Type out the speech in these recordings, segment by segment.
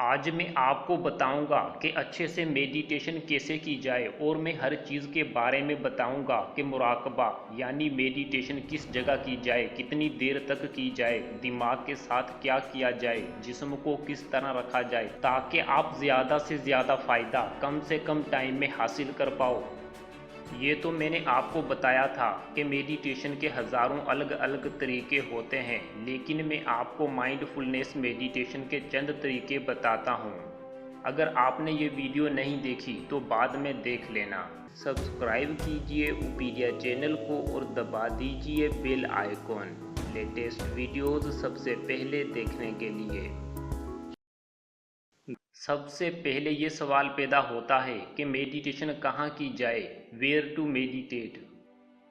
आज मैं आपको बताऊंगा कि अच्छे से मेडिटेशन कैसे की जाए और मैं हर चीज़ के बारे में बताऊंगा कि मुराकबा यानी मेडिटेशन किस जगह की जाए, कितनी देर तक की जाए, दिमाग के साथ क्या किया जाए, जिस्म को किस तरह रखा जाए ताकि आप ज़्यादा से ज़्यादा फ़ायदा कम से कम टाइम में हासिल कर पाओ। ये तो मैंने आपको बताया था कि मेडिटेशन के हज़ारों अलग अलग तरीके होते हैं, लेकिन मैं आपको माइंडफुलनेस मेडिटेशन के चंद तरीके बताता हूँ। अगर आपने ये वीडियो नहीं देखी तो बाद में देख लेना। सब्सक्राइब कीजिए उपीडिया चैनल को और दबा दीजिए बेल आइकॉन लेटेस्ट वीडियोज़ सबसे पहले देखने के लिए। सबसे पहले ये सवाल पैदा होता है कि मेडिटेशन कहाँ की जाए, वेयर टू मेडिटेट।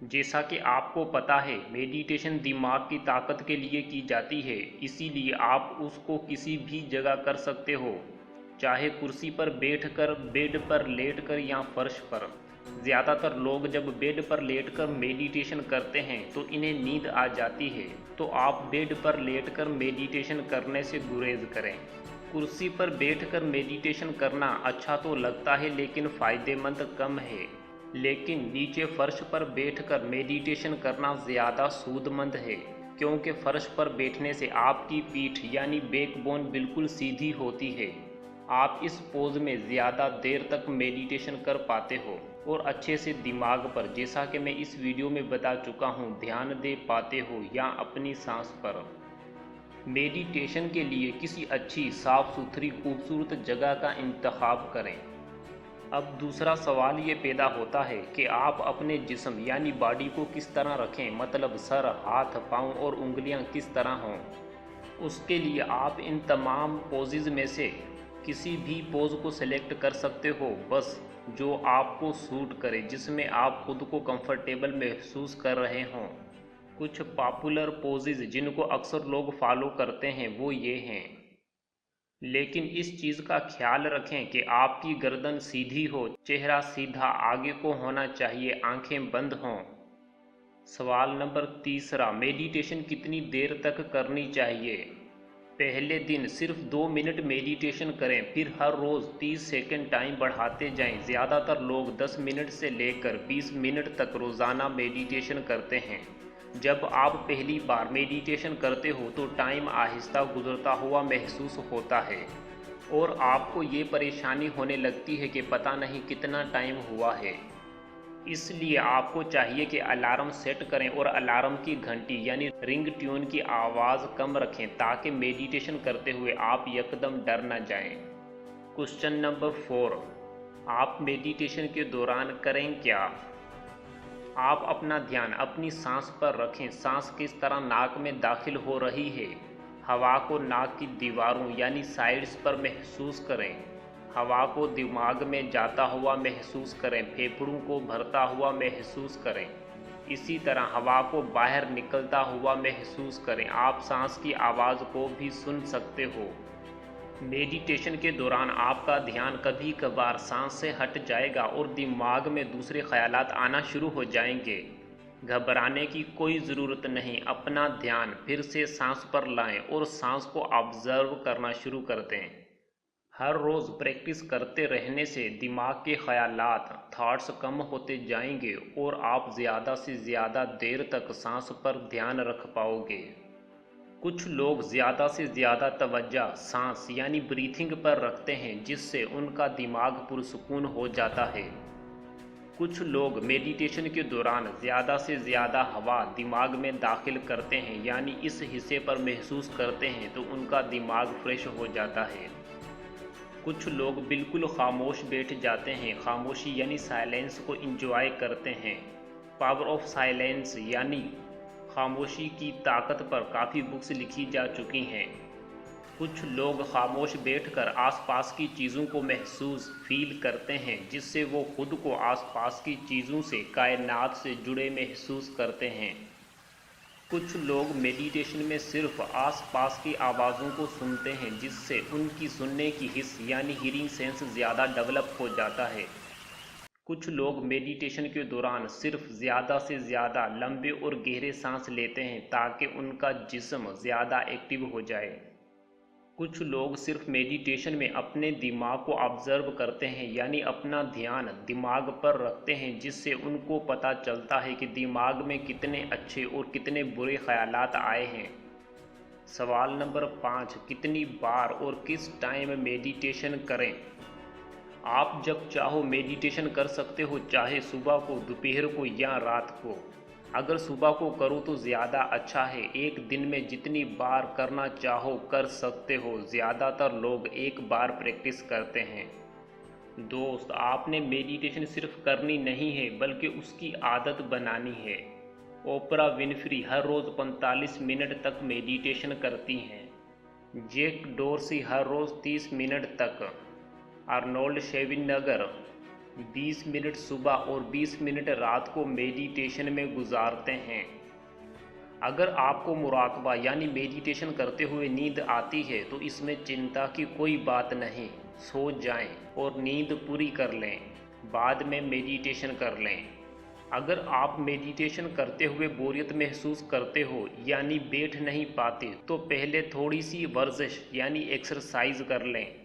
जैसा कि आपको पता है मेडिटेशन दिमाग की ताकत के लिए की जाती है, इसीलिए आप उसको किसी भी जगह कर सकते हो, चाहे कुर्सी पर बैठकर, बेड पर लेटकर या फर्श पर। ज़्यादातर लोग जब बेड पर लेटकर मेडिटेशन करते हैं तो इन्हें नींद आ जाती है, तो आप बेड पर लेटकर मेडिटेशन करने से गुरेज करें। कुर्सी पर बैठकर मेडिटेशन करना अच्छा तो लगता है लेकिन फ़ायदेमंद कम है। लेकिन नीचे फर्श पर बैठकर मेडिटेशन करना ज़्यादा सूदमंद है, क्योंकि फर्श पर बैठने से आपकी पीठ यानी बैकबोन बिल्कुल सीधी होती है। आप इस पोज में ज़्यादा देर तक मेडिटेशन कर पाते हो और अच्छे से दिमाग पर, जैसा कि मैं इस वीडियो में बता चुका हूँ, ध्यान दे पाते हो या अपनी सांस पर। मेडिटेशन के लिए किसी अच्छी साफ़ सुथरी खूबसूरत जगह का इंतखाब करें। अब दूसरा सवाल ये पैदा होता है कि आप अपने जिस्म यानी बॉडी को किस तरह रखें, मतलब सर, हाथ, पाँव और उंगलियां किस तरह हों। उसके लिए आप इन तमाम पोजेज़ में से किसी भी पोज को सिलेक्ट कर सकते हो, बस जो आपको सूट करे, जिसमें आप खुद को कंफर्टेबल महसूस कर रहे हों। कुछ पॉपुलर पोजेज़ जिनको अक्सर लोग फॉलो करते हैं वो ये हैं, लेकिन इस चीज़ का ख्याल रखें कि आपकी गर्दन सीधी हो, चेहरा सीधा आगे को होना चाहिए, आंखें बंद हों। सवाल नंबर तीसरा, मेडिटेशन कितनी देर तक करनी चाहिए। पहले दिन सिर्फ 2 मिनट मेडिटेशन करें, फिर हर रोज़ 30 सेकंड टाइम बढ़ाते जाएं। ज़्यादातर लोग 10 मिनट से लेकर 20 मिनट तक रोज़ाना मेडिटेशन करते हैं। जब आप पहली बार मेडिटेशन करते हो तो टाइम आहिस्ता गुजरता हुआ महसूस होता है और आपको ये परेशानी होने लगती है कि पता नहीं कितना टाइम हुआ है। इसलिए आपको चाहिए कि अलार्म सेट करें और अलार्म की घंटी यानी रिंग ट्यून की आवाज़ कम रखें ताकि मेडिटेशन करते हुए आप यकदम डर न जाएं। क्वेश्चन नंबर 4, आप मेडिटेशन के दौरान करें क्या। आप अपना ध्यान अपनी सांस पर रखें। सांस किस तरह नाक में दाखिल हो रही है, हवा को नाक की दीवारों यानी साइड्स पर महसूस करें। हवा को दिमाग में जाता हुआ महसूस करें, फेफड़ों को भरता हुआ महसूस करें। इसी तरह हवा को बाहर निकलता हुआ महसूस करें। आप सांस की आवाज़ को भी सुन सकते हो। मेडिटेशन के दौरान आपका ध्यान कभी कभार सांस से हट जाएगा और दिमाग में दूसरे ख्यालात आना शुरू हो जाएंगे। घबराने की कोई ज़रूरत नहीं, अपना ध्यान फिर से सांस पर लाएं और सांस को ऑब्जर्व करना शुरू कर दें। हर रोज़ प्रैक्टिस करते रहने से दिमाग के ख्यालात, थॉट्स कम होते जाएंगे और आप ज़्यादा से ज़्यादा देर तक सांस पर ध्यान रख पाओगे। कुछ लोग ज़्यादा से ज़्यादा तवज्जो सांस यानी ब्रीथिंग पर रखते हैं, जिससे उनका दिमाग पुरसुकून हो जाता है। कुछ लोग मेडिटेशन के दौरान ज़्यादा से ज़्यादा हवा दिमाग में दाखिल करते हैं, यानी इस हिस्से पर महसूस करते हैं तो उनका दिमाग फ्रेश हो जाता है। कुछ लोग बिल्कुल खामोश बैठ जाते हैं, खामोशी यानी साइलेंस को एंजॉय करते हैं। पावर ऑफ साइलेंस यानी खामोशी की ताकत पर काफ़ी बुक्स लिखी जा चुकी हैं। कुछ लोग खामोश बैठकर आसपास की चीज़ों को महसूस फील करते हैं, जिससे वो खुद को आसपास की चीज़ों से, कायनात से जुड़े महसूस करते हैं। कुछ लोग मेडिटेशन में सिर्फ आसपास की आवाज़ों को सुनते हैं, जिससे उनकी सुनने की हिस्स यानी हीरिंग सेंस ज़्यादा डेवलप हो जाता है। कुछ लोग मेडिटेशन के दौरान सिर्फ ज़्यादा से ज़्यादा लंबे और गहरे सांस लेते हैं ताकि उनका जिस्म ज़्यादा एक्टिव हो जाए। कुछ लोग सिर्फ मेडिटेशन में अपने दिमाग को ऑब्जर्व करते हैं, यानी अपना ध्यान दिमाग पर रखते हैं, जिससे उनको पता चलता है कि दिमाग में कितने अच्छे और कितने बुरे ख्यालात आए हैं। सवाल नंबर 5, कितनी बार और किस टाइम मेडिटेशन करें? आप जब चाहो मेडिटेशन कर सकते हो, चाहे सुबह को, दोपहर को या रात को। अगर सुबह को करो तो ज़्यादा अच्छा है। एक दिन में जितनी बार करना चाहो कर सकते हो। ज़्यादातर लोग एक बार प्रैक्टिस करते हैं। दोस्त, आपने मेडिटेशन सिर्फ करनी नहीं है बल्कि उसकी आदत बनानी है। ओपरा विनफ्री हर रोज़ 45 मिनट तक मेडिटेशन करती हैं। जैक डोर्सी हर रोज़ 30 मिनट तक। आर्नोल्ड शेविनगर 20 मिनट सुबह और 20 मिनट रात को मेडिटेशन में गुजारते हैं। अगर आपको मुराकबा यानी मेडिटेशन करते हुए नींद आती है तो इसमें चिंता की कोई बात नहीं। सो जाएं और नींद पूरी कर लें, बाद में मेडिटेशन कर लें। अगर आप मेडिटेशन करते हुए बोरियत महसूस करते हो यानी बैठ नहीं पाते, तो पहले थोड़ी सी वर्जिश यानी एक्सरसाइज कर लें।